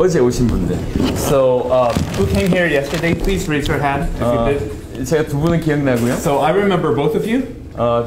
어제 오신 분들. So, who came here yesterday? Please raise your hand if you did. 제가 두 분은 기억나고요. So, I remember both of you.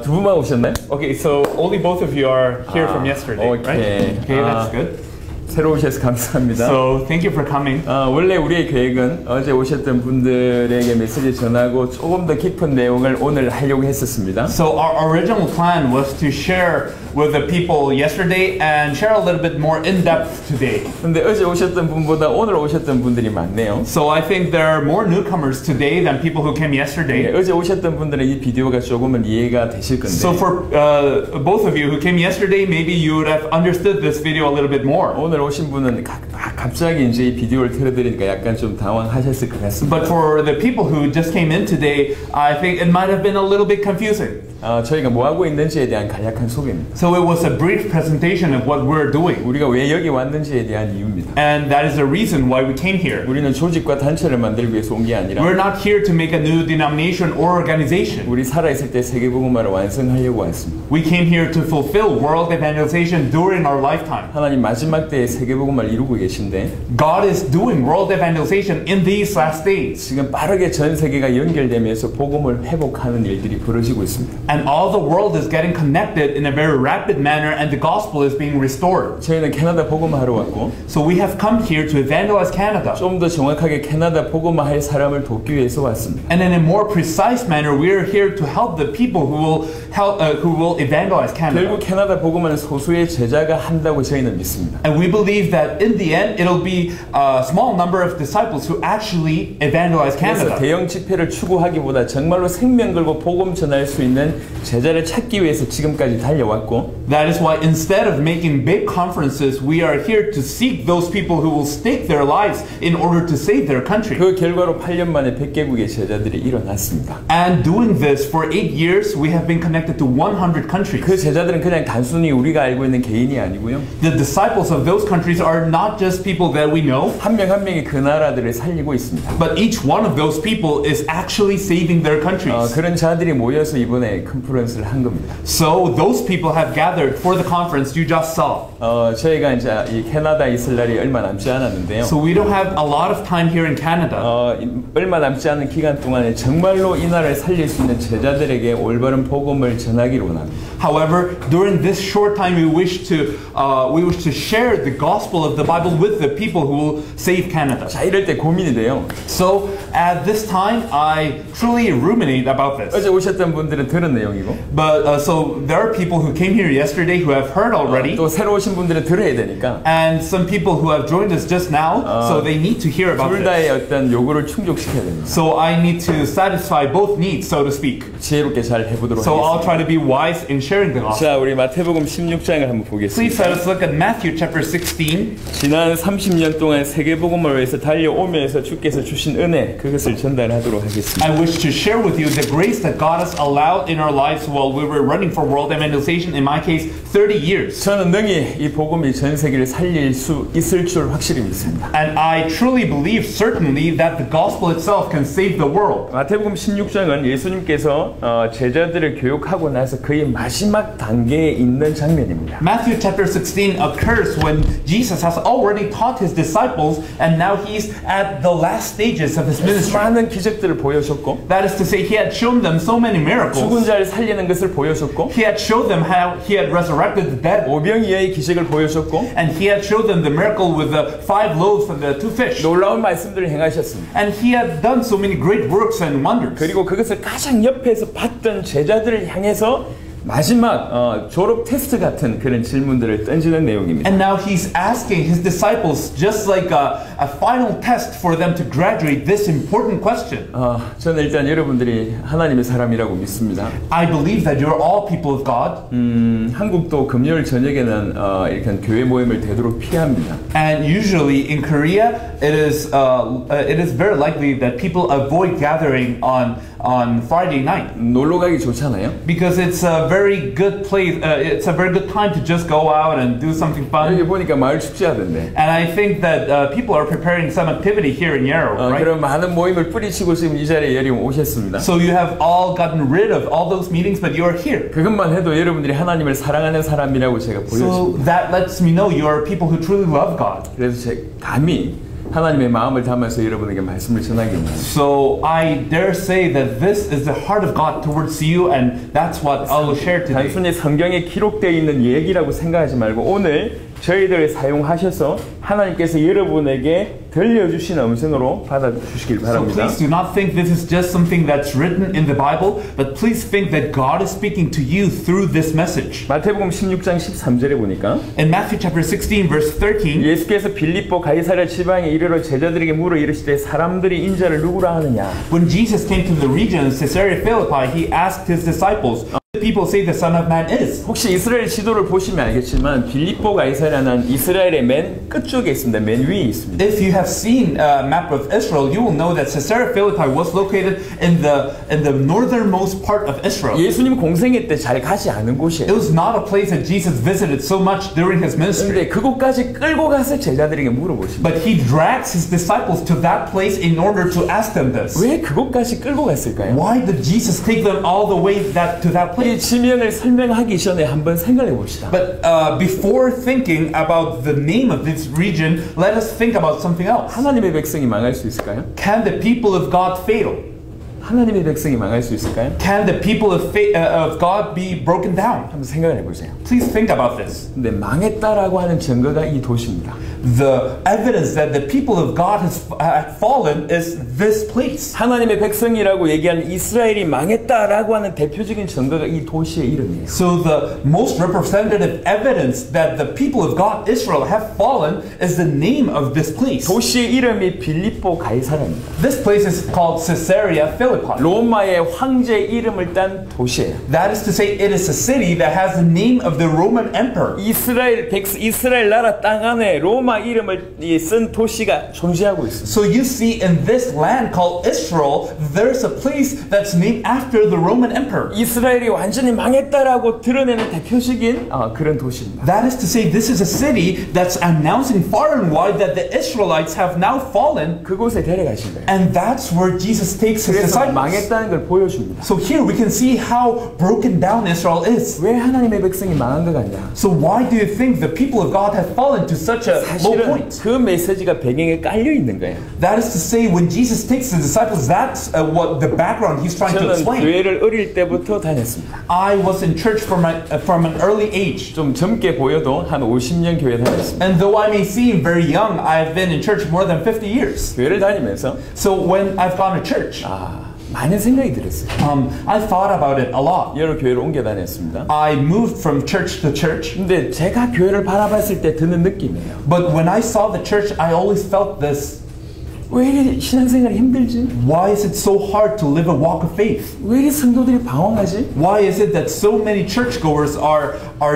두 분만 오셨나요? Okay, so only both of you are here from yesterday, okay. right? Okay, that's good. 새로 오셔서 감사합니다. So, thank you for coming. 원래 우리의 계획은 어제 오셨던 분들에게 메시지 전하고 조금 더 깊은 내용을 오늘 하려고 했었습니다. So, our original plan was to share with the people yesterday and share a little bit more in depth today. 근데 어제 오셨던 분보다 오늘 오셨던 분들이 많네요. So, I think there are more newcomers today than people who came yesterday. 어제 오셨던 분들은 이 비디오가 조금은 이해가 되실 건데. So, for both of you who came yesterday, maybe you would have understood this video a little bit more. 오늘 오신 분은 갑자기 이제 이 비디오를 틀어드리니까 약간 좀 당황하셨을 것 같습니다. But for the people who just came in today, I think it might have been a little bit confusing. 저희가 뭐 하고 있는지에 대한 간략한 소개입니다. So it was a brief presentation of what we're doing. 우리가 왜 여기 왔는지에 대한 이유입니다. And that is the reason why we came here. 우리는 조직과 단체를 만들기 위해서 온 게 아니라 We're not here to make a new denomination or organization. 우리 살아있을 때 세계복음화를 완성하려고 왔습니다. We came here to fulfill world evangelization during our lifetime. 하나님 마지막 때에 세계복음화를 이루고 계신데 God is doing world evangelization in these last days. 지금 빠르게 전 세계가 연결되면서 복음을 회복하는 일들이 벌어지고 있습니다. And all the world is getting connected in a very rapid manner and the gospel is being restored. 저희는 캐나다 복음화하러 왔고 So we have come here to evangelize Canada. 좀 더 정확하게 캐나다 복음화할 사람을 돕기 위해서 왔습니다. And in a more precise manner, we are here to help the people who will evangelize Canada. 결국 캐나다 복음화는 소수의 제자가 한다고 저희는 믿습니다. And we believe that in the end, it'll be a small number of disciples who actually evangelize 그래서 Canada. 대형 집회를 추구하기보다 정말로 생명 걸고 복음 전할 수 있는 제자를 찾기 위해서 지금까지 달려왔고 That is why instead of making big conferences, we are here to seek those people who will stake their lives in order to save their country. 그 결과로 8년 만에 100개국의 제자들이 일어났습니다. And doing this for 8 years, we have been connected to 100 countries. 그 제자들은 그냥 단순히 우리가 알고 있는 개인이 아니고요. The disciples of those countries are not just people that we know. 한 명 한 명이 그 나라들을 살리고 있습니다. But each one of those people is actually saving their countries. 그런 자들이 모여서 이번에 컨퍼런스를 한 겁니다. So those people have gathered for the conference you just saw. 저희가 이제 이 캐나다 있을 날이 얼마 남지 않았는데요. So we don't have a lot of time here in Canada. 얼마 남지 않은 기간 동안에 정말로 이 나라를 살릴 수 있는 제자들에게 올바른 복음을 전하기를 원합니다. However, during this short time, we wish to share the gospel of the Bible with the people who will save Canada. 자, 이럴 때 고민이 돼요. So at this time, I truly ruminate about this. 어제 오셨던 분들은 들은 내용이고, But so there are people who came here yesterday who have heard already, 또 새로 오신 분들은 들어야 되니까 and some people who have joined us just now, so they need to hear about 둘 다의 this. 어떤 요구를 충족시켜야 됩니다. So I need to satisfy both needs, so to speak. 지혜롭게 잘 해보도록 So I'll 하겠습니다. try to be wise in sharing the gospel. 자, 우리 마태복음 16장을 한번 Please 보겠습니다. let us look at Matthew chapter 16. 지난 30년 동안 세계복음을 위해서 달려오면서 주께서 주신 은혜, 그것을 전달하도록 하겠습니다. I wish to share with you the grace that God has allowed in our lives while we were running for world evangelization, in my case, 30 years. 저는 능히 이 복음이 전 세계를 살릴 수 있을 줄 확실히 믿습니다. And I truly believe, certainly, that the gospel itself can save the world. 마태복음 16장은 예수님께서 제자들을 교육하고 나서 거의 마지막 단계에 있는 장면입니다. Matthew chapter 16 occurs when Jesus has already taught his disciples and now he's at the last stages of his ministry. 많은 기적들을 보여줬고 That is to say, he had shown them so many 죽은 miracles. 자를 살리는 것을 보여줬고 He had showed them how he had resurrected the dead. 오병이어의 기적을 보여줬고 And he had showed them the miracle with the 5 loaves and the 2 fish. 놀라운 말씀들을 행하셨습니다. And he had done so many great works and wonders. 그리고 그것을 가장 옆에서 봤던 제자들을 향해서 마지막 졸업 테스트 같은 그런 질문들을 던지는 내용입니다. And now he's asking his disciples just like a final test for them to graduate this important question. 저는 일단 여러분들이 하나님의 사람이라고 믿습니다. I believe that you're all people of God. 한국도 금요일 저녁에는 이렇게 교회 모임을 되도록 피합니다. And usually in Korea, it is very likely that people avoid gathering on on Friday night 놀러 가기 좋잖아요. because it's a very good place. It's a very good time to just go out and do something fun. 여기 보니까 마을 축제 하던데. And I think that people are preparing some activity here in Yarrow, right? 그런 많은 모임을 뿌리치고 지금 이 자리에 여러분 오셨습니다. So you have all gotten rid of all those meetings, but you are here. 그것만 해도 여러분들이 하나님을 사랑하는 사람이라고 제가 So 보여줍니다. that lets me know you are people who truly love God. 그래서 제가 감히 하나님의 마음을 담아서 여러분에게 말씀을 전하겠습니다. So I dare say that this is the heart of God towards you, and that's what I will share today. 단순히 성경에 기록되어 있는 얘기라고 생각하지 말고 오늘 저희들을 사용하셔서 하나님께서 여러분에게 들려주신 음성으로 받아주시길 So 바랍니다. please do not think this is just something that's written in the Bible, but please think that God is speaking to you through this message. 마태복음 16장 13절에 보니까 In Matthew chapter 16, verse 13, 예수께서 빌립보 가이사랴 지방에 이르러 제자들에게 물어 이르시되 사람들이 인자를 누구라 하느냐. when Jesus came to the region of Caesarea Philippi, he asked his disciples, "Who do people say the Son of Man is?" 혹시 이스라엘 지도를 보시면 알겠지만 빌립보 가이사랴는 이스라엘의 맨 끝쪽에 있습니다. 맨 위에 있습니다. If you have seen a map of Israel, you will know that Caesarea Philippi was located in the northernmost part of Israel. 예수님 공생애 때 잘 가지 않은 It 곳이에요. was not a place that Jesus visited so much during his ministry. 그런데 그곳까지 끌고 가서 제자들에게 물어보십니다. But he drags his disciples to that place in order to ask them this. 왜 그곳까지 끌고 갔을까요? Why did Jesus take them all the way to that 이 place? 지명을 설명하기 전에 한번 생각해 봅시다. But before thinking about the name of this region, let us think about something else. 하나님의 백성이 망할 수 있을까요? Can the people of God fail? 하나님의 백성이 망할 수 있을까요? Can the people of God be broken down? 한번 생각을 해보세요. Please think about this. 근데 망했다라고 하는 증거가 이 도시입니다. The evidence that the people of God has fallen is this place. 하나님의 백성이라고 얘기하는 이스라엘이 망했다라고 하는 대표적인 증거가 이 도시의 이름이에요. So the most representative evidence that the people of God, Israel, have fallen is the name of this place. 도시의 이름이 빌립보 가이사랴입니다. This place is called Caesarea Philippi. 로마의 황제 이름을 딴 도시예요. That is to say, it is a city that has the name of the Roman emperor. 이스라엘 나라 땅 안에 로마 이름을 쓴 도시가 존재하고 있습니다. So you see, in this land called Israel, there's a place that's named after the Roman emperor. 이스라엘이 완전히 망했다라고 드러내는 대표적인 그런 도시입니다. That is to say, this is a city that's announcing far and wide that the Israelites have now fallen, 그곳에 데려가신 거예요. and that's where Jesus takes his 그래서 disciples. 망했다는 걸 보여줍니다. So here we can see how broken down Israel is. 왜 하나님의 백성이 망한 것 같냐? So why do you think the people of God have fallen to such a low 사실은 point? 그 메시지가 배경에 깔려 있는 거예요. That is to say, when Jesus takes his disciples, that's what the background he's trying to 저는 explain. 교회를 어릴 때부터 다녔습니다. I was in church from an early age. 좀 젊게 보여도 한 50년 교회 다녔습니다. And though I may seem very young, I've been in church more than 50 years. 교회를 다니면서 So when I've gone to church, 많은 생각이 들었어요. I thought about it a lot. 여러 교회를 옮겨 다녔습니다. I moved from church to church. 근데 제가 교회를 바라봤을 때 드는 느낌이에요. But when I saw the church, I always felt this. 왜 이렇게 신앙생활이 힘들지? Why is it so hard to live a walk of faith? 왜 이렇게 성도들이 방황하지? Why is it that so many churchgoers are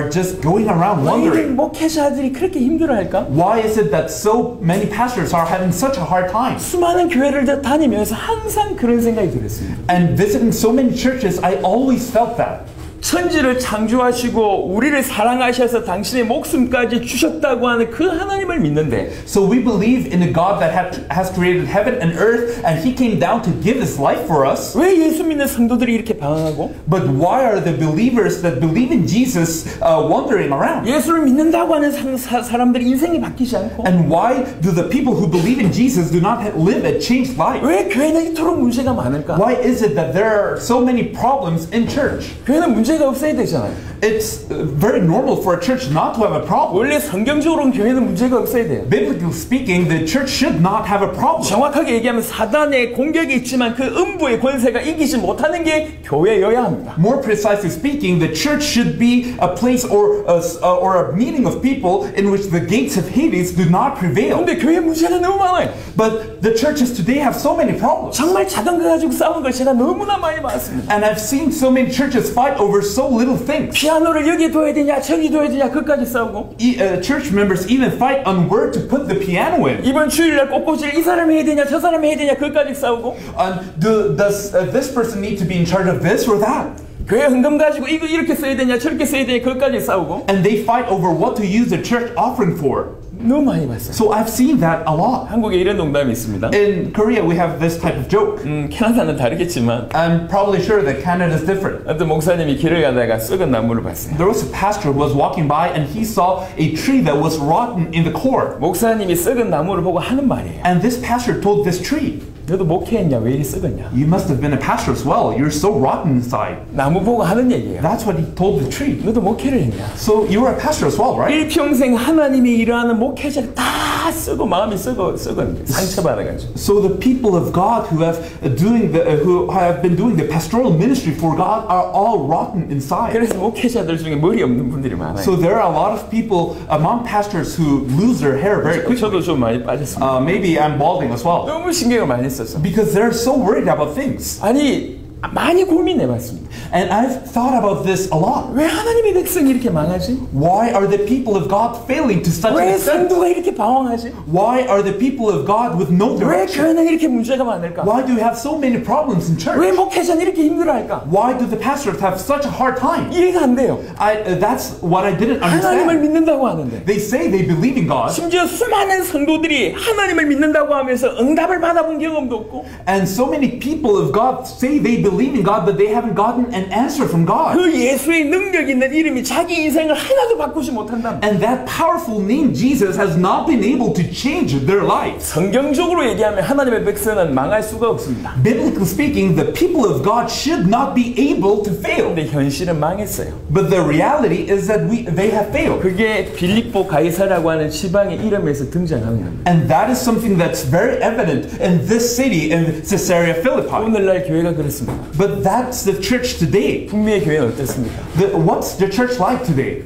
just going around 왜 이렇게 wondering? 목회자들이 그렇게 힘들어할까? Why is it that so many pastors are having such a hard time? 수많은 교회를 다니면서 항상 그런 생각이 들었습니다. And visiting so many churches, I always felt that. 천지를 창조하시고 우리를 사랑하셔서 당신의 목숨까지 주셨다고 하는 그 하나님을 믿는데 So we believe in a God that has created heaven and earth, and He came down to give His life for us. 왜 예수 믿는 성도들이 이렇게 방황하고 But why are the believers that believe in Jesus wandering around? 예수를 믿는다고 하는 사람들이 인생이 바뀌지 않고 And why do the people who believe in Jesus do not live a changed life? 왜 교회는 이토록 문제가 많을까? Why is it that there are so many problems in church? 교회는 문제가 없어야 되잖아요. It's very normal for a church not to have a problem. 원래 성경적으로는 교회는 문제가 없어야 돼요. Biblically speaking, the church should not have a problem. 정확하게 얘기하면 사단의 공격이 있지만 그 음부의 권세가 이기지 못하는 게 교회여야 합니다. More precisely speaking, the church should be a place or a meeting of people in which the gates of Hades do not prevail. 근데 교회 문제가 너무 많아요. But the churches today have so many problems. 정말 작은 거 가지고 싸우는 걸 제가 너무나 많이 봤습니다. And I've seen so many churches fight over so little things. 피아노를 여기 둬야 되냐 저기 둬야 되냐 그까지 싸우고 Church members even fight on where to put the piano in. 이번 주일날 꽃꽂이를 이 사람이 해야 되냐 저 사람이 해야 되냐 그까지 싸우고 Does this person need to be in charge of this or that? 교회 헌금 가지고 이거 이렇게 써야 되냐 저렇게 써야 되냐 그까지 싸우고 And they fight over what to use the church offering for. 너무 많이 봤어요. So I've seen that a lot. 한국에 이런 농담이 있습니다. In Korea, we have this type of joke. 캐나다는 다르겠지만 I'm probably sure that Canada is different. 어떤 목사님이 길을 가다가 썩은 나무를 봤어요. There was a pastor who was walking by and he saw a tree that was rotten in the core. 목사님이 썩은 나무를 보고 하는 말이에요. And this pastor told this tree, 너도 목회했냐? 왜 이리 썩었냐? you must have been a pastor as well. You're so rotten inside. 나무 보고 하는 얘기예요. That's what he told the tree. 너도 목회를 했냐? So you were a pastor as well, right? 일평생 하나님이 일하는 목회자를 다 썩어 마음이 썩었는데 상처받아가지고. So the people of God who have been doing the pastoral ministry for God are all rotten inside. 그래서 목회자들 중에 머리 없는 분들이 많아요. So there are a lot of people among pastors who lose their hair very quickly. 저도 좀 많이 빠졌습니다. Maybe I'm balding as well. 너무 신경을 많이 썼어. Because they're so worried about things. 아니 많이 고민해봤습니다. And I've thought about this a lot. 왜 하나님의 백성이 이렇게 망하지? Why are the people of God failing to such an 왜 extent? 성도가 이렇게 방황하지? Why are the people of God with no 왜 direction? 교회는 이렇게 문제가 많을까? Why do we have so many problems in church? 왜 목회자는 이렇게 힘들어할까? Why do the pastors have such a hard time? 이해가 안 돼요. That's what I didn't 하나님을 understand. 믿는다고 하는데 They say they believe in God, 심지어 수많은 성도들이 하나님을 믿는다고 하면서 응답을 받아본 경험도 없고 and so many people of God say they believe in God, but they haven't gotten an answer from God. 그 예수의 능력 있는 이름이 자기 인생을 하나도 바꾸지 못한다. And that powerful name Jesus has not been able to change their lives. 성경적으로 얘기하면 하나님의 백성은 망할 수가 없습니다. Biblically speaking, the people of God should not be able to fail. 근데 현실은 망했어요. But the reality is that they have failed. 그게 빌립보 가이사라고 하는 지방의 이름에서 등장하는 겁니다. And that is something that's very evident in this city, in Caesarea Philippi. 오늘날 교회가 그렇습니다. But that's the church today. 북미의 교회는 어떻습니까? What's the church like today?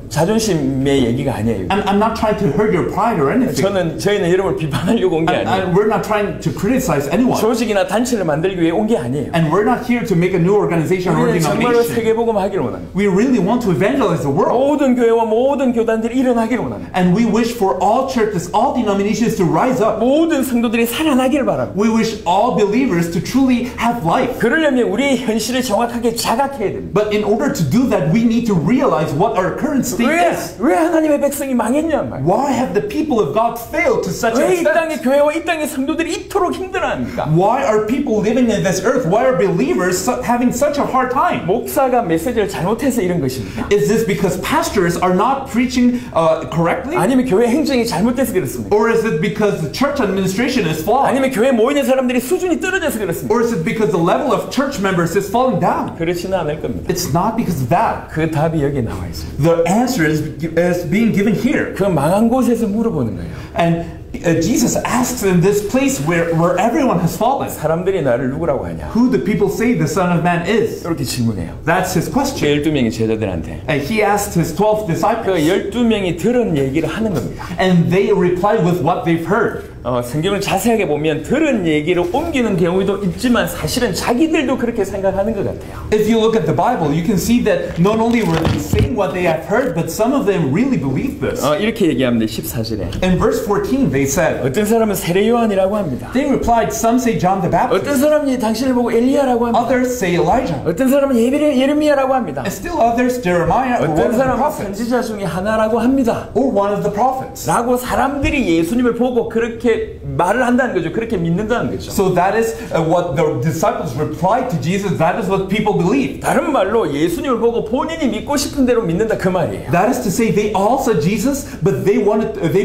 자존심의 얘기가 아니에요. I'm not trying to hurt your pride or anything. 저희는 여러분을 비판하려고 온 게 아니에요. We're not trying to criticize anyone. 조직이나 단체를 만들기 위해 온 게 아니에요. And we're not here to make a new organization or 우리는 정말로 denomination. 세계복음하기를 원합니다. We really want to evangelize the world. 모든 교회와 모든 교단들이 일어나기를 원합니다. And we wish for all churches, all denominations to rise up. 모든 성도들이 살아나기를 바랍니다. We wish all believers to truly have life. 그러려면 우리의 현실을 정확하게 자각해야 됩니다. But in order to do that, we need to realize what our current state is. 왜 하나님의 백성이 망했냔 말이에요. Why have the people of God failed to such an 왜 이 땅의 extent? 교회와 이 땅의 성도들이 이토록 힘들어합니까? Why are people living in this earth? Why are believers having such a hard time? 목사가 메시지를 잘못해서 이런 것입니까? Is this because pastors are not preaching correctly? 아니면 교회 행정이 잘못돼서 그렇습니까? Or is it because the church administration is flawed? 아니면 교회에 모이는 사람들이 수준이 떨어져서 그렇습니까? Or is it because the level of church members is falling down? 그렇지는 않을 겁니다. It's not because of that. 그 답이 여기 나와 있습니다. The answer is being given here. 그 망한 곳에서 물어보는 거예요. And Jesus asks in this place where everyone has fallen, 사람들이 나를 누구라고 하냐? who do people say the Son of Man is? 이렇게 질문해요. That's his 그 question. 12명의 제자들한테. And he asked his 12 그 disciples, 12명이 들은 얘기를 하는 겁니다. and they replied with what they've heard. 성경을 자세하게 보면 들은 얘기를 옮기는 경우도 있지만 사실은 자기들도 그렇게 생각하는 것 같아요. If you look at the Bible, you can see that not only were they saying what they have heard, but some of them really believed this. 이렇게 얘기합니다. 14절에. In verse 14, they said, 어떤 사람은 세례 요한이라고 합니다. they replied, some say John the 어떤 Baptist, 사람이 당신을 보고 엘리야라고 합니다. others say Elijah, 어떤 사람은 예레미야라고 합니다. and still others Jeremiah or one 어떤 of the 사람은 prophets, 선지자 중에 하나라고 합니다. or one of the prophets. 라고 사람들이 예수님을 보고 그렇게 말을 한다는 거죠. 그렇게 믿는다는 거죠. So that is what the disciples replied to Jesus. That is what people believed. 다른 말로 예수님을 보고 본인이 믿고 싶은 대로 믿는다 그 말이에요. That is to say, they all said Jesus, but they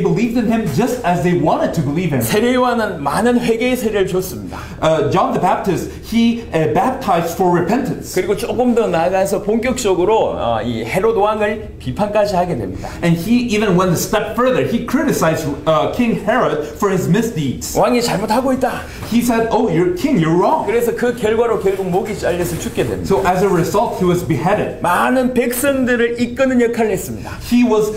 believed in him just as they wanted to believe him. 세례 요한은 많은 회개의 세례를 줬습니다. John the Baptist, he baptized for repentance. 그리고 조금 더 나아가서 본격적으로 이 헤롯 왕을 비판까지 하게 됩니다. And he even went a step further. He criticized King Herod for his misdeeds. 왕이 잘못하고 있다. He said, "Oh, you're king. You're wrong." 그래서 그 결과로 결국 목이 잘려서 죽게 됩니다. So as a result, he was beheaded. 많은 백성들을 이끄는 역할을 했습니다. He was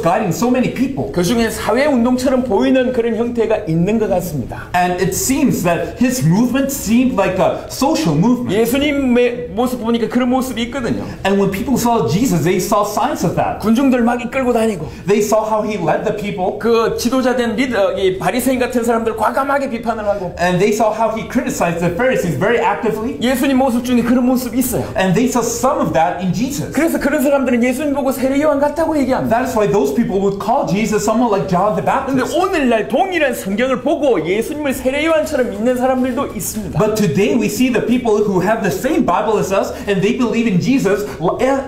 guiding so many people. 그 중에 사회 사회 운동처럼 보이는 그런 형태가 있는 것 같습니다. And it seems that his movement seemed like a social movement. 예수님의 모습 보니까 그런 모습이 있거든요. And when people saw Jesus, they saw signs of that. 군중들 막 이끌고 다니고 They saw how he led the people. 그 지도자된 이 바리새인 같은 사람들 과감하게 비판을 하고 And they saw how he criticized the Pharisees very actively. 예수님 모습 중에 그런 모습이 있어요. And they saw some of that in Jesus. 그래서 그런 사람들은 예수님 보고 세례 요한 같다고 얘기합니다. That is why those people would call Jesus someone like John the 근데 Baptist. 오늘날 동일한 성경을 보고 예수님을 세례 요한처럼 믿는 사람들도 있습니다. But today we see the people who have the same Bible as us and they believe in Jesus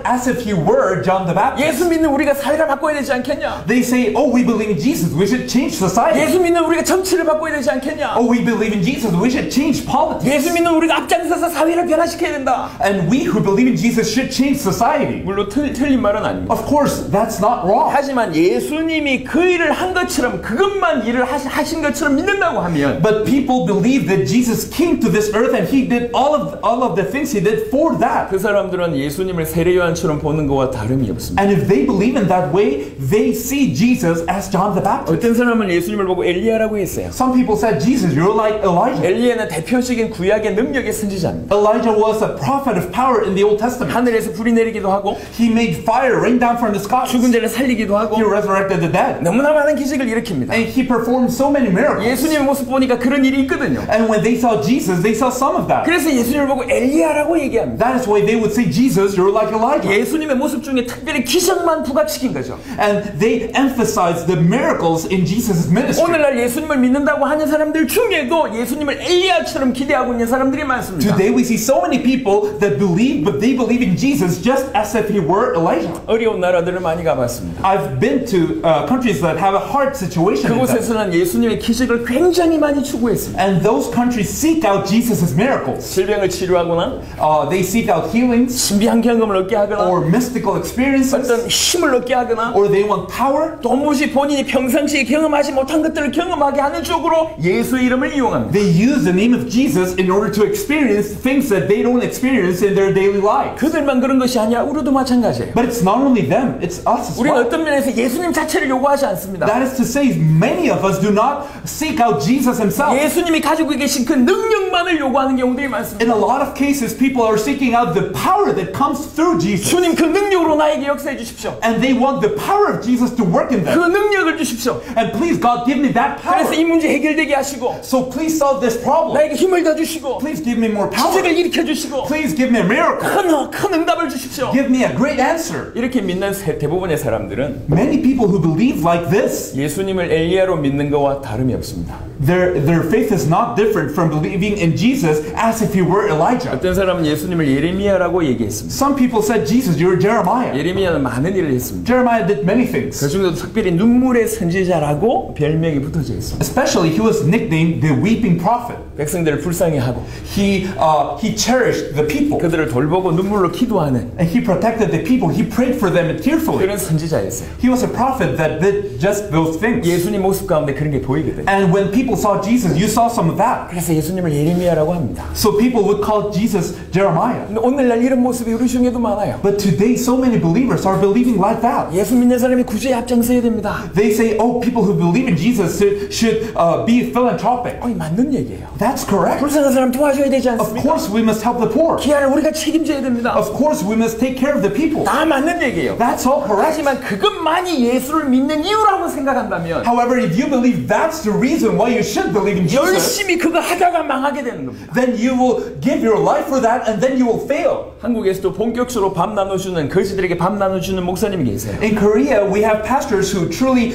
as if he were John the Baptist. 예수 믿는 우리가 사회를 바꿔야 되지 않겠냐? They say, oh, we believe in Jesus, we should change society. 예수 믿는 우리가 정치를 바꿔야 되지 않겠냐? Oh, we believe in Jesus, we should change politics. 예수 믿는 우리가 앞장서서 사회를 변화시켜야 된다. And we who believe in Jesus should change society. 물론 틀린 말은 아닙니다. Of course, that's not wrong. 하지만 예수님이 그 일을 한 것처럼 그것만 일을 하신 것처럼 믿는다고 하면 But people believe that Jesus came to this earth and he did all of the things he did for that. 그 사람들은 예수님을 세례 요한처럼 보는 것과 다름이 없습니다. And if they believe in that way, they see Jesus as John the Baptist. 어떤 사람은 예수님을 보고 엘리야라고 했어요. Some people said, Jesus, you're like Elijah. 엘리야는 대표적인 구약의 능력의 선지자입니다. Elijah was a prophet of power in the Old Testament. 하늘에서 불이 내리기도 하고 He made fire rain down from the skies. 죽은 자를 살리기도 하고 He resurrected the dead. 너무나 많은 기적을 일으킵니다. And he performed so many miracles. 예수님의 모습 보니까 그런 일이 있거든요. And when they saw Jesus, they saw some of that. 그래서 예수님을 보고 엘리야라고 얘기합니다. That is why they would say, Jesus, you're like Elijah. 예수님의 모습 중에 특별히 기적만 부각시킨 거죠. And they emphasized the miracles in Jesus' ministry. 오늘날 예수님을 믿는다고 하는 사람들 중에도 예수님을 엘리야처럼 기대하고 있는 사람들이 많습니다. Today we see so many people that believe, but they believe in Jesus just as if he were Elijah. 어려운 나라들을 많이 가봤습니다. I've been to countries that have a hard situation. 그곳에서는 예수님의 기적을 굉장히 많이 추구했습니다. And those countries seek out Jesus' miracles. 질병을 치료하거나 They seek out healings 신비한 경험을 얻게 하거나 or mystical experiences, 어떤 힘을 얻게 하거나 or they want power. 도무지 본인이 평상시에 경험하지 못한 것들을 경험하게 하는 쪽으로 예수의 이름을 이용합니다. They use the name of Jesus in order to experience things that they don't experience in their daily lives. 그들만 그런 것이 아니라 우리도 마찬가지예요. But it's not only them, it's us as 우리는 well. 어떤 면에서 예수님 자체를 요구하지 않습니다. That is to say, many of us do not seek out Jesus himself. 예수님이 가지고 계신 그 능력만을 요구하는 경우들이 많습니다. In a lot of cases, people are seeking out the power that comes through Jesus. 주님 그 능력으로 나에게 역사해 주십시오. And they want the power of Jesus to work in 그 them. 능력을 주십시오. And please, God, give me that power. 그래서 이 문제 해결되게 하시고 So please solve this problem. 나에게 힘을 더 주시고 Please give me more power. 기적을 일으켜 주시고 Please give me a miracle. 큰 응답을 주십시오. Give me a great answer. 이렇게 믿는 대부분의 사람들은 Many people who believe like this, 예수님을 엘리야로 믿는 것과 다름이 없습니다. their faith is not different from believing in Jesus as if he were Elijah. 어떤 사람은 예수님을 예레미야라고 얘기했습니다. Some people said, Jesus, you're Jeremiah. 예레미야는 많은 일을 했습니다. Jeremiah did many things. 그 중에도 특별히 눈물의 선지자라고 별명이 붙어져 있습니다. Especially, he was nicknamed the weeping prophet. 백성들을 불쌍히하고 He cherished the people. 그들을 돌보고 눈물로 기도하는 And he protected the people. He prayed for them tearfully. 그런 선지자였어요. He was a prophet that did just those things. 예수님 모습 가운데 그런 게 보이거든요. And when people saw Jesus, you saw some of that. 그래서 예수님을 예레미야라고 합니다. So people would call Jesus Jeremiah. 근데 오늘날 이런 모습이 우리 중에도 많아요. But today, so many believers are believing like that. 예수 믿는 사람이 구제에 앞장서야 됩니다. They say, oh, people who believe in Jesus should be philanthropic. 맞는 얘기예요. That's correct. 불쌍한 사람 도와줘야 되지 Of 않습니까? course, we must help the poor. 기아를 우리가 책임져야 됩니다. Of course, we must take care of the people. 다 맞는 얘기예요. That's all correct. 하지만 그것만이 예수를 믿는 이유라고 생각한다면 However, if you believe that's the reason why you should believe in Jesus, 열심히 그거 하다가 망하게 되는 겁니다. then you will give your life for that and then you will fail. 한국에서도 본격적으로 밥 나눠주는 거지들에게 밥 나눠주는 목사님이 계세요. In Korea, we have pastors who truly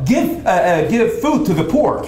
give food to the poor.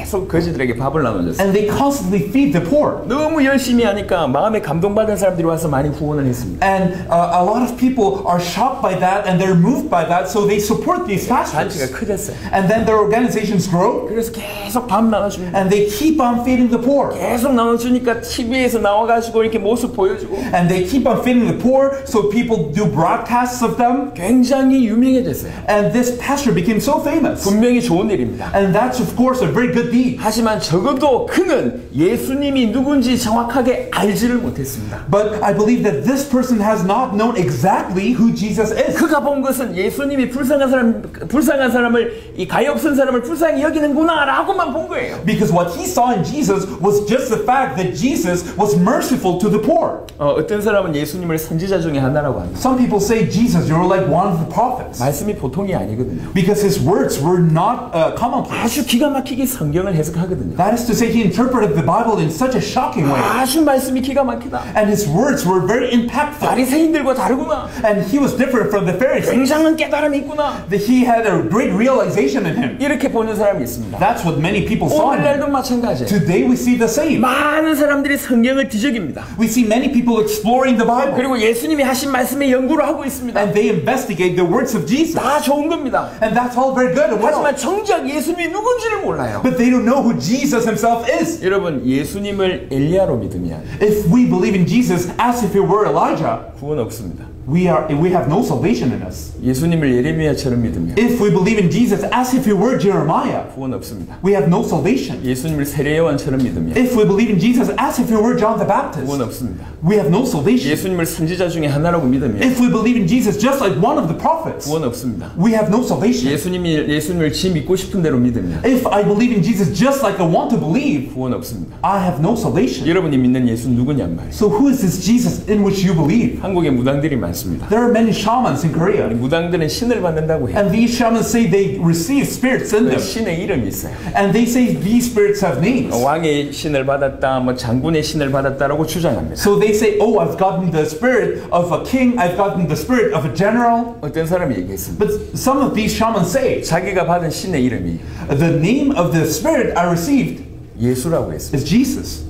계속 거지들에게 밥을 나눠줬어요. And they constantly feed the poor. 너무 열심히 하니까 마음에 감동받은 사람들이 와서 많이 후원을 했습니다. And a lot of people are shocked by that and they're moved by that, so they support these 단체가 pastors. 커졌어요. And then their organizations grow 그래서 계속 밥 나눠줍니다. and they keep on feeding the poor. 계속 나눠주니까 TV에서 나와가지고 이렇게 모습 보여주고 And they keep on feeding the poor, so people do broadcasts of them. 굉장히 유명해졌어요. And this pastor became so famous. 분명히 좋은 일입니다. And that's, of course, a very good be. 하지만 적어도 그는 예수님이 누군지 정확하게 알지를 못했습니다. But I believe that this person has not known exactly who Jesus is. 그가 본 것은 예수님이 불쌍한 사람을 이 가히 없은 사람을 불쌍히 여기는구나라고만 본 거예요. Because what he saw in Jesus was just the fact that Jesus was merciful to the poor. 어떤 사람은 예수님을 선지자 중에 하나라고 합니다. Some people say, Jesus, you're like one of the prophets. 말씀이 보통이 아니거든요. Because his words were not commonplace. 아주 기가 막히게 성경을 해석하거든요. That is to say, he interpreted the Bible in such a shocking way. 아주 말씀이 기가 막히다. And his words were very impactful. 바리새인들과 다르구나. And he was different from the Pharisees. 굉장한 깨달음이 있구나. That he had a great realization in him. 이렇게 보는 사람이 있습니다. That's what many people saw in him. 오늘날도 마찬가지예요. Today we see the same. 많은 사람들이 성경을 뒤적입니다. We see many people exploring the Bible. 그리고 예수님이 하신 말씀에 연구를 하고 있습니다. And they investigate the words of Jesus. 다 좋은 겁니다. And that's all very good and well. 하지만 정작 예수님이 누군지를 몰라요. But they don't know who Jesus himself is. 여러분, 예수님을 엘리야로 믿으면 If we believe in Jesus as if he were Elijah, 구원 없습니다. we have no salvation in us. 예수님을 예레미야처럼 믿으면 If we believe in Jesus as if he were Jeremiah, 구원 없습니다. we have no salvation. 예수님을 세례 요한처럼 믿으면 If we believe in Jesus as if he were John the Baptist, 구원 없습니다. we have no salvation. 예수님을 선지자 중에 하나라고 믿으면 If we believe in Jesus just like one of the prophets, 구원 없습니다. we have no salvation. 예수님을 지 믿고 싶은 대로 믿으면 If I believe in Jesus just like I want to believe, 구원 없습니다. I have no salvation. 여러분이 믿는 예수 누구냔 말이에요. So who is this Jesus in which you believe? 한국에 무당들이 많습니다. There are many shamans in Korea. 무당들은 신을 받는다고 해요. And these shamans say they receive spirits in them. 신의 이름이 있어요. And they say these spirits have names. 왕의 신을 받았다, 뭐 장군의 신을 받았다라고 주장합니다. So they say, oh, I've gotten the spirit of a king, I've gotten the spirit of a general. 어떤 사람이 얘기했습니다. But some of these shamans say, 자기가 받은 신의 이름이 the name of the spirit I received 예수라고 했습니다. is Jesus.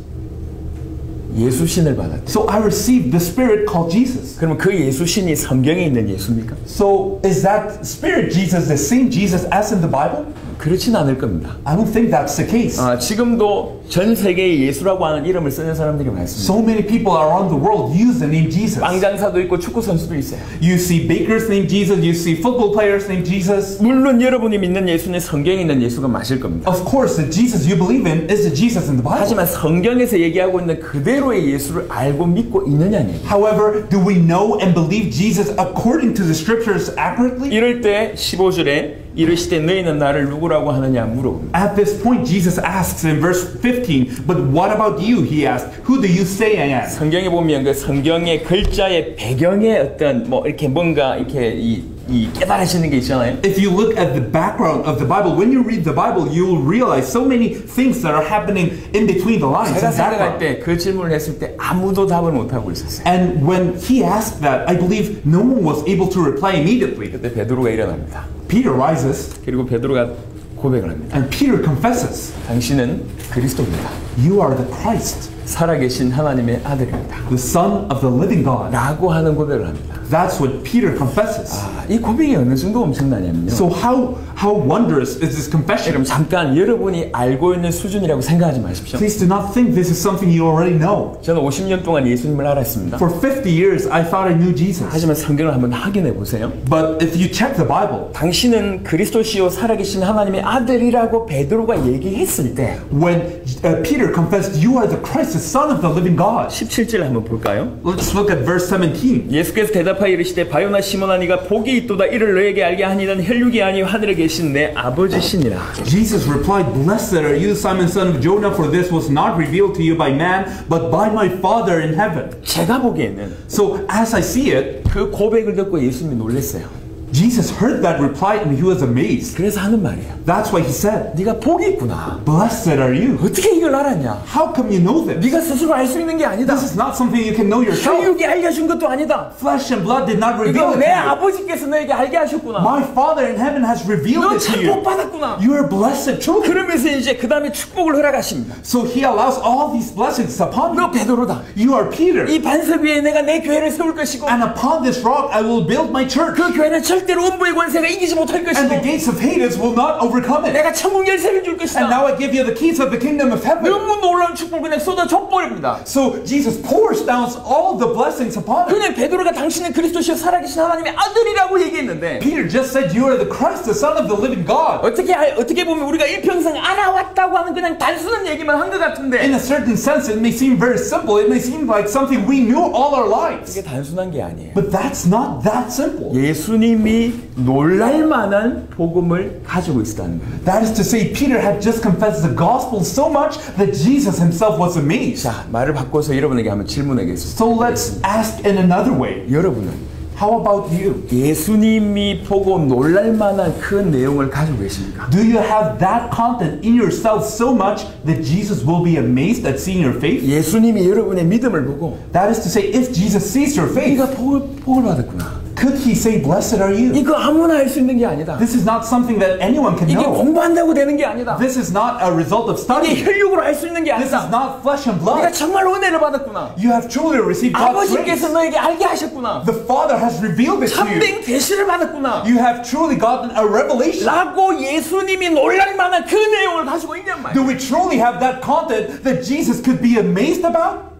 예수 신을 받았다. So I received the spirit called Jesus. 그러면 그 예수 신이 성경에 있는 예수입니까? So is that spirit Jesus the same Jesus as in the Bible? 그렇진 않을 겁니다. I don't think that's the case. 지금도 전 세계에 예수라고 하는 이름을 쓰는 사람들이 많습니다. So many people around the world use the name Jesus. 빵 장사도 있고 축구 선수도 있어요. You see bakers named Jesus, you see football players named Jesus. 물론 여러분이 믿는 예수는 성경에 있는 예수가 맞을 겁니다. Of course, the Jesus you believe in is the Jesus in the Bible. 하지만 성경에서 얘기하고 있는 그대로의 예수를 알고 믿고 있느냐는 얘기예요. However, do we know and believe Jesus according to the scriptures accurately? 이럴 때 15절에 이르시되 너희는 나를 누구라고 하느냐 물어봅니다. At this point, Jesus asks in verse 15, but what about you? He asked, who do you say I am? 성경에 보면 그 성경의 글자의 배경에 어떤 뭐 이렇게 뭔가 이렇게 이 깨달아지는 게 있잖아요. If you look at the background of the Bible, when you read the Bible, you will realize so many things that are happening in between the lines. 제가 in 생각할 background. 때 그 질문을 했을 때 아무도 답을 못 하고 있었어요. And when he asked that, I believe no one was able to reply immediately. 그때 베드로가 일어납니다. Peter rises, 그리고 베드로가 고백을 합니다. and Peter confesses, 당신은 그리스도입니다. you are the Christ, 살아계신 하나님의 아들입니다. the Son of the living God. 라고 하는 고백을 합니다. That's what Peter confesses. 이 고백이 어느 정도 엄청나냐면요. So how wondrous is this confession? 여러분 잠깐 여러분이 알고 있는 수준이라고 생각하지 마십시오. Please do not think this is something you already know. 저는 50년 동안 예수님을 알았습니다. For 50 years, I thought I knew Jesus. 하지만 성경을 한번 확인해 보세요. But if you check the Bible, 당신은 그리스도시요 살아계신 하나님의 아들이라고 베드로가 얘기했을 때 when Peter confessed, you are the Christ, the Son of the living God. 17절 한번 볼까요? Let's look at verse 17. 예수께서 대답하여 이르시되 바요나 시몬아 네가 복이 있도다 이를 너에게 알게 하니는 혈육이 아니요 하늘에 계신 내 아버지시니라. Jesus replied, Blessed are you, Simon, son of Jonah, for this was not revealed to you by man, but by my Father in heaven. 제가 보기에는 So as I see it, 그 고백을 듣고 예수님이 놀랐어요. Jesus heard that reply and he was amazed. 그래서 하는 말이에요. That's why he said, 네가 복이 있구나. Blessed are you. 어떻게 이걸 알았냐? How come you know this? 네가 스스로 알 수 있는 게 아니다. This is not something you can know yourself. 혈육이 알려준 것도 아니다. Flesh and blood did not reveal 이거 it 내 to you. 아버지께서 너에게 알게 하셨구나. My Father in heaven has revealed 너 it to 참 you. 복 받았구나. You are blessed children. 그러면서 이제 그 다음에 축복을 허락하십니다. So he allows all these blessings upon 너 you. 베드로다. You are Peter. 이 반석 위에 내가 내 교회를 세울 것이고 And upon this rock I will build my church. 그 교회는 절대 절대로 음부의 권세가 이기지 못할 And the 것이고 gates of Hades will not overcome it. 내가 천국 열쇠를 줄 And 것이다. now I give you the keys of the kingdom of heaven. 너무 놀라운 축복을 그냥 쏟아줘 버립니다. So Jesus pours down all the blessings upon him. 그냥 베드로가 당신은 그리스도시여 살아계신 하나님의 아들이라고 얘기했는데 Peter just said, you are the Christ, the Son of the living God. 어떻게 보면 우리가 일평생 알아왔다고 하는 그냥 단순한 얘기만 한 것 같은데 In a certain sense, it may seem very simple. It may seem like something we knew all our lives. 이게 단순한 게 아니에요. But that's not that simple. 예수님이 놀랄만한 복음을 가지고 있었다는 거예요. That is to say, Peter had just confessed the gospel so much that Jesus himself was amazed. 자, 말을 바꿔서 여러분에게 한번 질문하겠습니다. So let's ask in another way. 여러분은 How about you? 예수님이 보고 놀랄만한 그 내용을 가지고 계십니까? Do you have that content in yourself so much that Jesus will be amazed at seeing your faith? 예수님이 여러분의 믿음을 보고 That is to say, if Jesus sees your faith, 네가 복을 받았구나. could he say, blessed are you? 이거 아무나 할 수 있는 게 아니다. This is not something that anyone can 이게 know. 공부한다고 되는 게 아니다. This is not a result of 이게 study. 혈육으로 할 수 있는 게 This is 아니다. not flesh and 네가 blood. 정말 은혜를 받았구나. You have truly received God's 아버지께서 grace. 너에게 알게 하셨구나. The Father has revealed it to you. 참된 계시를 받았구나. You have truly gotten a revelation. 라고 예수님이 놀랄 만한 그 내용을 가지고 있냔 말이야. Do we truly have that content that Jesus could be amazed about?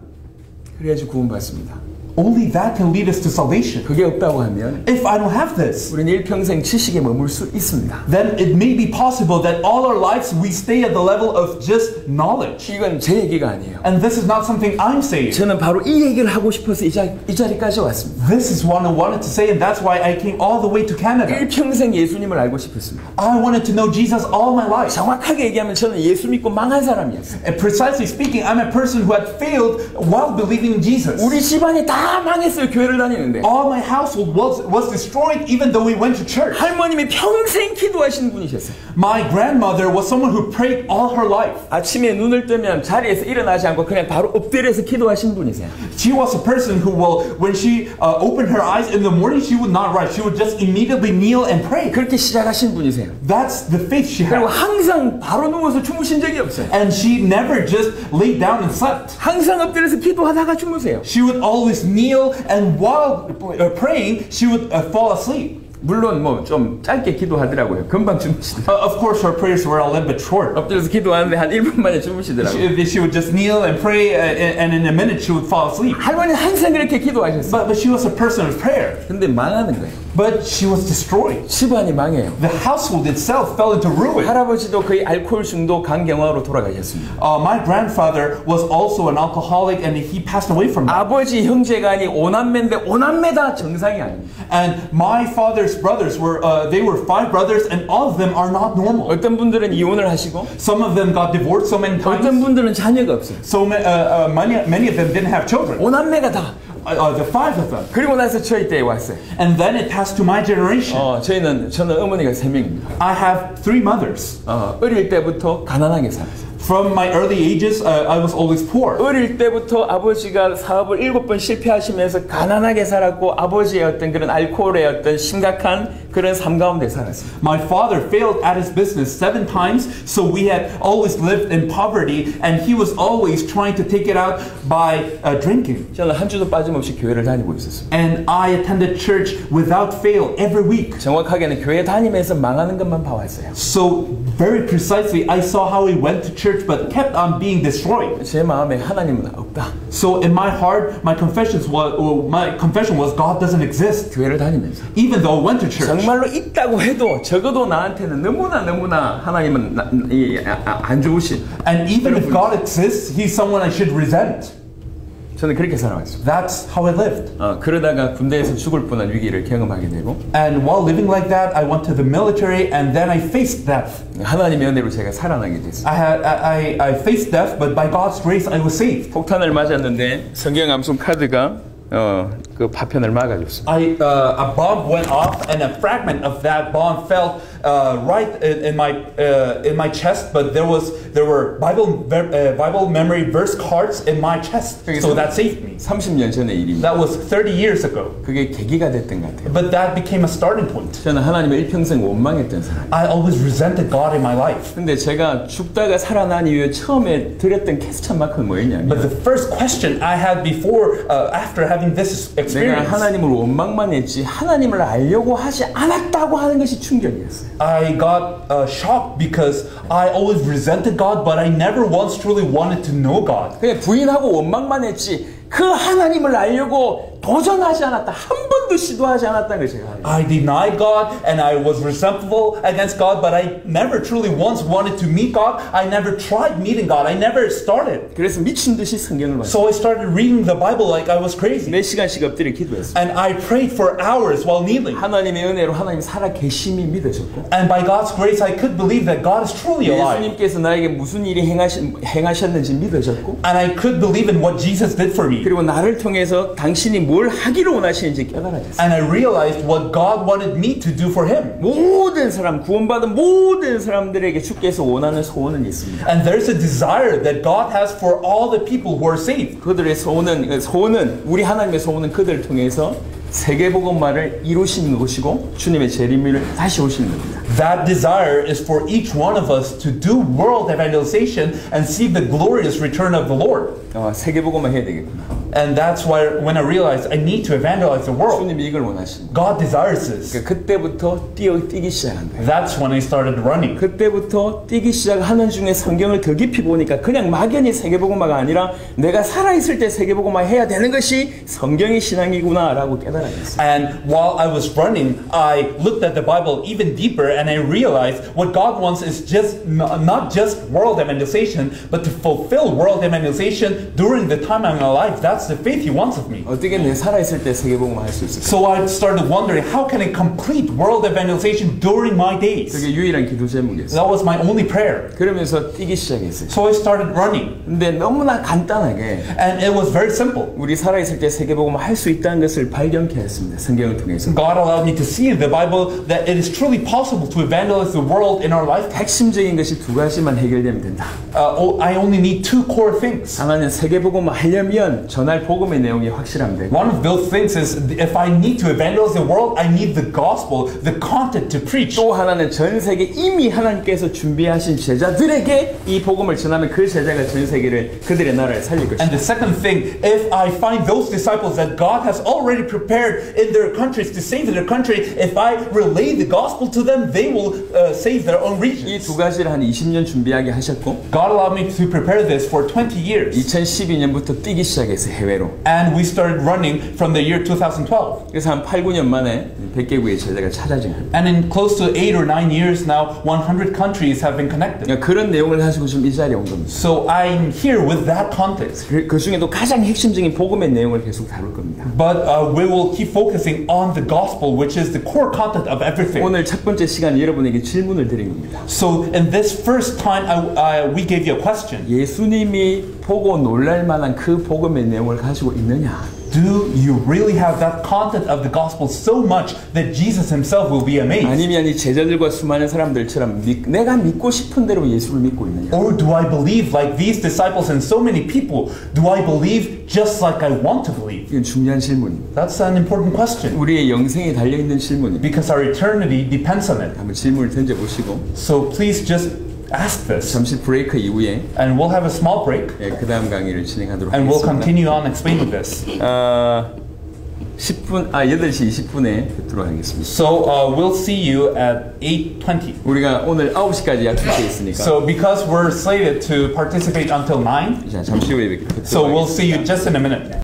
그래야지 구원받습니다. Only that can lead us to salvation. 그게 없다고 하면 If I don't have this, 우리는 일평생 지식에 머물 수 있습니다. then it may be possible that all our lives we stay at the level of just knowledge. 이건 제 얘기가 아니에요. And this is not something I'm saying. 저는 바로 이 얘기를 하고 싶어서 이 자리까지 왔습니다. This is what I wanted to say, and that's why I came all the way to Canada. 일평생 예수님을 알고 싶었습니다. I wanted to know Jesus all my life. 정확하게 얘기하면 저는 예수 믿고 망한 사람이었어요. And precisely speaking, I'm a person who had failed while believing in Jesus. 우리 집안이 다 망했어요. 교회를 다니는데. All my household was destroyed even though we went to church. 할머님이 평생 기도하시는 분이셨어요. My grandmother was someone who prayed all her life. 아침에 눈을 뜨면 자리에서 일어나지 않고 그냥 바로 엎드려서 기도하신 분이세요. She was a person who will, when she opened her eyes in the morning, she would not rise. She would just immediately kneel and pray. 그렇게 시작하신 분이세요. That's the faith she 그리고 had. 항상 바로 누워서 주무신 적이 없어요. And she never just laid down and slept. 항상 엎드려서 기도하다가 주무세요. She would always kneel, and while praying, she would fall asleep. 물론 뭐 좀 짧게 기도하더라고요. 금방 주무시더라고요. Of course, her prayers were a little bit short. 엎드려서 기도하는데 한 1분 만에 주무시더라고요. She would just kneel and pray, and in a minute she would fall asleep. 할머니는 항상 그렇게 기도하셨어요. But she was a person of prayer. 근데 망하는 거예요. But she was destroyed. 집안이 망해요. The household itself fell into ruin. 할아버지도 거의 알코올 중독 간경화로 돌아가셨습니다. My grandfather was also an alcoholic, and he passed away from that. 아버지 형제간이 5남매인데 5남매 다 정상이 아닙니다. And my father's brothers were, they were 5 brothers, and all of them are not normal. 어떤 분들은 이혼을 하시고 Some of them got divorced so many 어떤 times. 분들은 자녀가 없어요. So many of them didn't have children. 5남매가 다. The 5 of them. 그리고 나서 저희 때에 왔어요. And then it passed to my generation. 저는 어머니가 3명입니다. I have 3 mothers. 어릴 때부터 가난하게 살았어요. From my early ages, I was always poor. 어릴 때부터 아버지가 사업을 7번 실패하시면서 가난하게 살았고 아버지의 어떤 그런 알코올의 어떤 심각한 그런 삶 가운데 살았습니다. My father failed at his business 7 times, so we had always lived in poverty, and he was always trying to take it out by drinking. 저는 한 주도 빠짐없이 교회를 다니고 있었습니다. And I attended church without fail every week. 정확하게는 교회 다니면서 망하는 것만 봐왔어요. So very precisely, I saw how he went to church but kept on being destroyed. 제 마음에 하나님은 없다. So in my heart, my confession was God doesn't exist. 교회를 다니면서 Even though I went to church. 정말로 있다고 해도 적어도 나한테는 너무나 하나님은 안 좋으신. And even if God exists, He's someone I should resent. 저는 그렇게 살아왔습니다. That's how I lived. 그러다가 군대에서 죽을 뻔한 위기를 경험하게 되고 And while living like that, I went to the military, and then I faced death. 하나님의 은혜로 제가 살아나게 됐어요. I faced death, but by God's grace, I was saved. 폭탄을 맞았는데 성경 암송 카드가 그 파편을 막아줬습니다. A bomb went off, and a fragment of that bomb fell right in my chest. But there were Bible memory verse cards in my chest, so that saved me. 30년 전의 일입니다. That was 30 years ago. 그게 계기가 됐던 것 같아요. But that became a starting point. 저는 하나님을 일평생 원망했던 사람. I always resented God in my life. 근데 제가 죽다가 살아난 이후에 처음에 드렸던 퀘스천 마크는 뭐였냐면 But the first question I had after having this 내가 experience. 하나님을 원망만 했지 하나님을 알려고 하지 않았다고 하는 것이 충격이었어요. I got shocked because I always resented God, but I never once truly wanted to know God. 그냥 부인하고 원망만 했지 그 하나님을 알려고 도전하지 않았다. 한 번도 시도하지 않았다는 걸 제가 알아요. I denied God and I was resentful against God, but I never truly once wanted to meet God. I never tried meeting God. I never started. 그래서 미친 듯이 성경을 봤어요. So I started reading the Bible like I was crazy. 몇 시간씩 엎드려 기도했어요. And I prayed for hours while kneeling. 하나님의 은혜로 하나님 살아 계심이 믿어졌고 And by God's grace, I could believe that God is truly alive. 예수님께서 나에게 무슨 일이 행하셨는지 믿어졌고 And I could believe in what Jesus did for me. 그리고 나를 통해서 당신이 뭘 하기를 원하시는지 깨달아졌어요. And I realized what God wanted me to do for Him. 모든 사람, 구원받은 모든 사람들에게 주께서 원하는 소원은 있습니다. And there's a desire that God has for all the people who are saved. 그들의 소원은 우리 하나님의 소원은 그들을 통해서 세계복음화를 이루시는 것이고 주님의 재림을 다시 오시는 겁니다. That desire is for each one of us to do world evangelization and see the glorious return of the Lord. 세계복음화 해야 되겠구나. And that's why when I realized I need to evangelize the world, 주님이 이걸 원하시는 거예요. God desires this. 그때부터 뛰기 시작한 거예요. That's when I started running. 그때부터 뛰기 시작하는 중에 성경을 더 깊이 보니까 그냥 막연히 세계복음화가 아니라 내가 살아있을 때 세계복음화 해야 되는 것이 성경의 신앙이구나라고 깨달았어요. And while I was running, I looked at the Bible even deeper and I realized what God wants is just not just world evangelization, but to fulfill world evangelization during the time I'm alive. That's the faith He wants of me. 어떻게 내 살아있을 때 세계복음화 할 수 있을까? So I started wondering, how can I complete world evangelization during my days? 그게 유일한 기도 제목이었어요. That was my only prayer. 그러면서 뛰기 시작했어요. So I started running. 근데 너무나 간단하게 And it was very simple. 우리 살아있을 때 세계복음화 할 수 있다는 것을 발견케 했습니다. 성경을 통해서. God allowed me to see in the Bible that it is truly possible to evangelize the world in our life. 핵심적인 것이 두 가지만 해결되면 된다. I only need two core things. 하나는 세계복음화 하려면 전할 복음의 내용이 확실하면 되고 One of those things is if I need to evangelize the world, I need the gospel, the content to preach. 또 하나는 전 세계 이미 하나님께서 준비하신 제자들에게 이 복음을 전하면 그 제자가 전 세계를 그들의 나라를 살릴 것이다. And the second thing, if I find those disciples that God has already prepared in their countries to save their country, if I relay the gospel to them, they will save their own 이 regions. 두 가지를 한 20년 준비하게 하셨고 God allowed me to prepare this for 20 years. 2012년부터 뛰기 시작했어요. 해외로. And we started running from the year 2012. 그래서 한 8, 9년 만에 100개국의 제자가 찾아진 거예요. And in close to 8 or 9 years now, 100 countries have been connected. 그런 내용을 가지고 지금 이 자리에 온 겁니다. So I'm here with that context. 그 중에도 가장 핵심적인 복음의 내용을 계속 다룰 겁니다. But we will keep focusing on the gospel, which is the core content of everything. 오늘 첫 번째 시간 여러분에게 질문을 드린 겁니다. So in this first time, we gave you a question. 예수님이 보고 놀랄 만한 그 복음의 내용을 가지고 있느냐? Do you really have that content of the gospel so much that Jesus himself will be amazed? 아니면 이 제자들과 수많은 사람들처럼 내가 믿고 싶은 대로 예수를 믿고 있느냐? Or do I believe like these disciples and so many people? Do I believe just like I want to believe? 이건 중요한 질문입니다. That's an important question 우리의 영생이 달려있는 질문입니다. because our eternity depends on it. 한번 질문을 던져보시고 So please just ask this. 잠시 브레이크 이후에 And we'll have a small break 그 다음 강의를 진행하도록 and we'll 하겠습니다. continue on explaining this. 8시 20분에 뵙도록 하겠습니다. So we'll see you at 8:20. 우리가 오늘 9시까지 약속되어 있으니까 So because we're slated to participate until 9, 자, 잠시 후에 뵙도록 so we'll 하겠습니다. see you just in a minute.